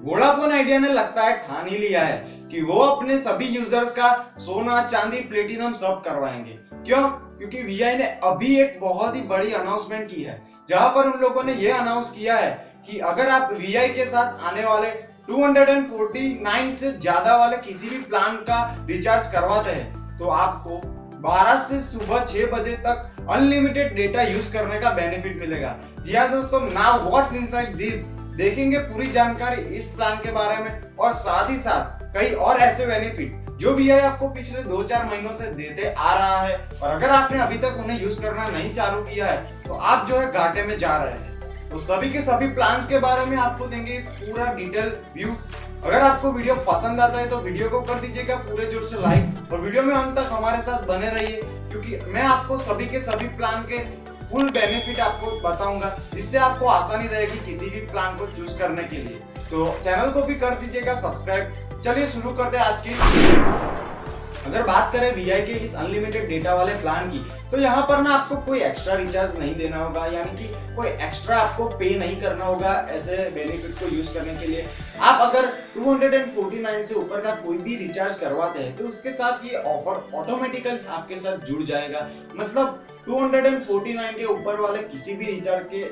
Vodafone idea ने लगता है ठान ही लिया है कि वो अपने सभी यूजर्स का सोना चांदी प्लेटिनम सब करवाएंगे। क्यों? क्योंकि वीआई ने अभी एक बहुत ही बड़ी अनाउंसमेंट की है, जहां पर उन लोगों ने ये अनाउंस किया है कि अगर आप वीआई के साथ आने वाले 249 से ज्यादा वाले किसी भी प्लान का रिचार्ज करवाते हैं तो आपको 12 से सुबह 6 बजे तक अनलिमिटेड डेटा यूज करने का बेनिफिट मिलेगा। जी हाँ दोस्तों, नाउ व्हाट्स इनसाइड दिस, देखेंगे पूरी जानकारी इस प्लान के बारे में और साथ ही साथ कई और ऐसे बेनिफिट जो वीआई आपको पिछले 2-4 महीनों से देते आ रहा है, और अगर आपने अभी तक उन्हें यूज करना नहीं चालू किया है तो आप जो है घाटे में जा रहे हैं। तो सभी के सभी प्लान्स के बारे में आपको देंगे पूरा डिटेल व्यू। अगर आपको वीडियो पसंद आता है तो वीडियो को कर दीजिएगा पूरे जोर से लाइक, और वीडियो में अंत तक हमारे साथ बने रहिए क्योंकि मैं आपको सभी के सभी प्लान के फुल बेनिफिट आपको बताऊंगा, जिससे आपको आसानी रहेगी किसी भी प्लान को चूज करने के लिए। तो चैनल को भी कर दीजिएगा सब्सक्राइब। चलिए शुरू करते हैं आज की अगर बात करें वीआई के इस अनलिमिटेड डेटा वाले प्लान की, तो यहाँ पर ना आपको कोई एक्स्ट्रा रिचार्ज नहीं देना होगा, यानी कि कोई एक्स्ट्रा आपको पे नहीं करना होगा ऐसे बेनिफिट को यूज करने के लिए। आप अगर 249 से ऊपर का कोई भी रिचार्ज करवाते हैं तो उसके साथ ये ऑफर ऑटोमेटिकली आपके साथ जुड़ जाएगा। मतलब 249 के ऊपर वाले किसी भी रिचार्ज के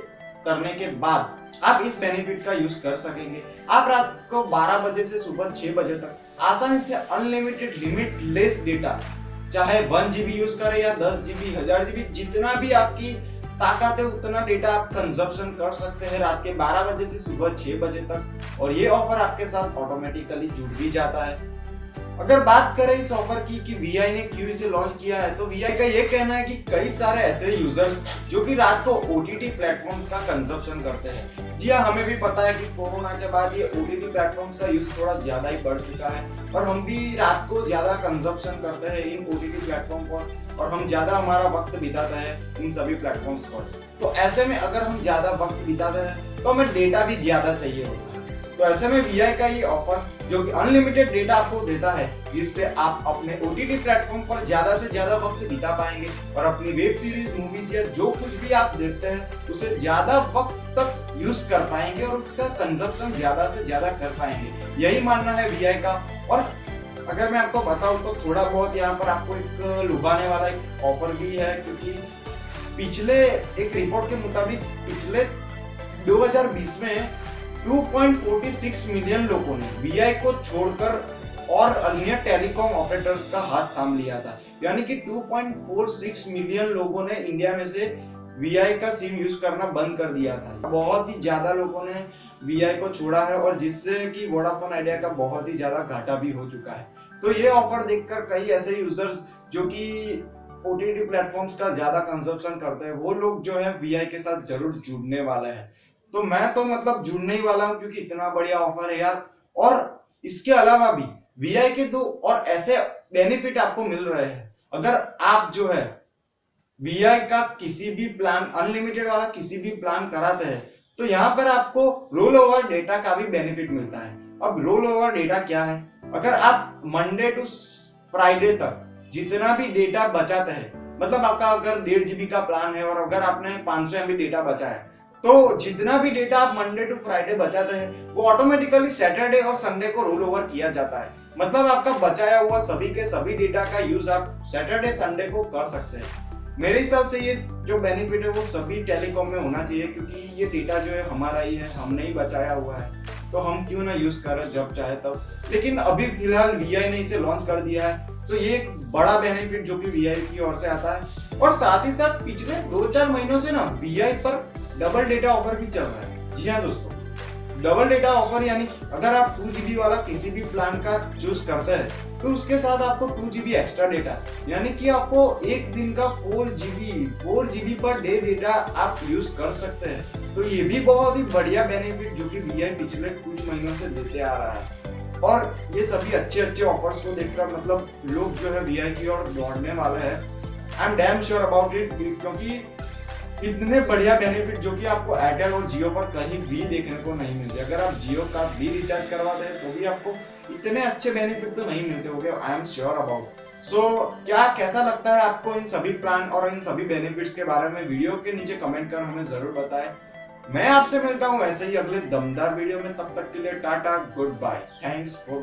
करने के बाद आप इस बेनिफिट का यूज कर सकेंगे। आप रात को 12 बजे से सुबह 6 बजे तक आसानी से अनलिमिटेड लिमिटलेस डेटा, चाहे 1 GB यूज करें या 10 GB 1000 GB, जितना भी आपकी ताकत है उतना डेटा आप कंजप्शन कर सकते हैं रात के 12 बजे से सुबह 6 बजे तक, और ये ऑफर आपके साथ ऑटोमेटिकली जुड़ भी जाता है। अगर बात करें इस ऑफर की कि वीआई ने क्यों इसे लॉन्च किया है, तो वीआई का ये कहना है कि कई सारे ऐसे यूजर्स जो कि रात को ओटीटी प्लेटफॉर्म का कंजप्शन करते हैं। जी हाँ, हमें भी पता है कि कोरोना के बाद ये ओटीटी प्लेटफॉर्म्स का यूज थोड़ा ज्यादा ही बढ़ चुका है, और हम भी रात को ज्यादा कंजप्शन करते हैं इन ओटीटी प्लेटफॉर्म पर, और हम ज्यादा हमारा वक्त बिताते हैं इन सभी प्लेटफॉर्म्स पर। तो ऐसे में अगर हम ज्यादा वक्त बिताते हैं तो हमें डेटा भी ज्यादा चाहिए होता है। तो ऐसे में वीआई का ये ऑफर जो कि अनलिमिटेड डेटा आपको देता है, जिससे आप अपने ओटीटी प्लेटफॉर्म पर ज्यादा से ज्यादा वक्त बिता पाएंगे और अपनी वेब सीरीज, मूवीज या जो कुछ भी आप देखते हैं उसे ज्यादा वक्त तक यूज कर पाएंगे और उसका कंजप्शन ज्यादा से ज्यादा कर पाएंगे। यही मानना है वीआई का। और अगर मैं आपको बताऊं तो थोड़ा बहुत यहाँ पर आपको एक लुभाने वाला एक ऑफर भी है, क्योंकि पिछले एक रिपोर्ट के मुताबिक पिछले 2020 में 2.46 मिलियन लोगों ने वीआई को छोड़कर और अन्य टेलीकॉम ऑपरेटर्स का हाथ थाम लिया था। यानी कि 2.46 मिलियन लोगों ने इंडिया में से वीआई का सिम यूज करना बंद कर दिया था। बहुत ही ज्यादा लोगों ने वीआई को छोड़ा है, और जिससे कि वोडाफोन आइडिया का बहुत ही ज्यादा घाटा भी हो चुका है। तो ये ऑफर देखकर कई ऐसे यूजर्स जो कि ओटीटी प्लेटफॉर्म्स का ज्यादा कंजप्शन करते हैं, वो लोग जो है वीआई के साथ जरूर जुड़ने वाले हैं। तो मैं तो मतलब जुड़ने ही वाला हूँ, क्योंकि इतना बढ़िया ऑफर है यार। और इसके अलावा भी वीआई के 2 और ऐसे बेनिफिट आपको मिल रहे हैं। अगर आप जो है वीआई का किसी भी प्लान, अनलिमिटेड वाला किसी भी प्लान कराते हैं, तो यहाँ पर आपको रोल ओवर डेटा का भी बेनिफिट मिलता है। अब रोल ओवर डेटा क्या है? अगर आप मंडे टू फ्राइडे तक जितना भी डेटा बचाते हैं, मतलब आपका अगर 1.5 GB का प्लान है और अगर आपने 500 MB डेटा बचा है, तो जितना भी डेटा आप मंडे टू फ्राइडे बचाते हैं वो ऑटोमेटिकली सैटरडे और संडे को रोल ओवर किया जाता है। मतलब आपका बचाया हुआ सभी के सभी डेटा का यूज आप सैटरडे संडे को कर सकते हैं। मेरे हिसाब से ये जो बेनिफिट है वो सभी टेलीकॉम में होना चाहिए, क्योंकि ये डेटा जो है हमारा ही है, हमने ही बचाया हुआ है, तो हम क्यों ना यूज करें जब चाहे तब। लेकिन अभी फिलहाल वीआई ने इसे लॉन्च कर दिया है, तो ये एक बड़ा बेनिफिट जो कि वीआई की ओर से आता है। और साथ ही साथ पिछले 2-4 महीनों से ना वीआई पर डबल डेटा ऑफर भी चल रहा है। जी हाँ दोस्तों, डबल डेटा ऑफर यानी अगर आप 2 GB वाला किसी भी प्लान का चूज करते हैं तो उसके साथ आपको 2 GB एक्स्ट्रा डेटा, यानी कि आपको एक दिन का 4 GB पर डे डेटा आप यूज कर सकते हैं। तो ये भी बहुत ही बढ़िया बेनिफिट जो कि वीआई पिछले कुछ महीनों से देते आ रहा है। और ये सभी अच्छे ऑफर्स को देखकर मतलब लोग जो है वीआई की ओर दौड़ने वाले हैं। I am damn sure about it, क्योंकि इतने बढ़िया बेनिफिट जो कि आपको एयरटेल और जियो पर कहीं भी देखने को नहीं मिलते। अगर आप जियो का भी रिचार्ज करवाते हैं तो भी आपको इतने अच्छे बेनिफिट तो नहीं मिलते होंगे, आई एम श्योर अबाउट। सो क्या कैसा लगता है आपको इन सभी प्लान और इन सभी बेनिफिट्स के बारे में? वीडियो के नीचे कमेंट कर हमें जरूर बताएं। मैं आपसे मिलता हूँ ऐसे ही अगले दमदार वीडियो में, तब तक के लिए टाटा, गुड बाय, थैंक्स फॉर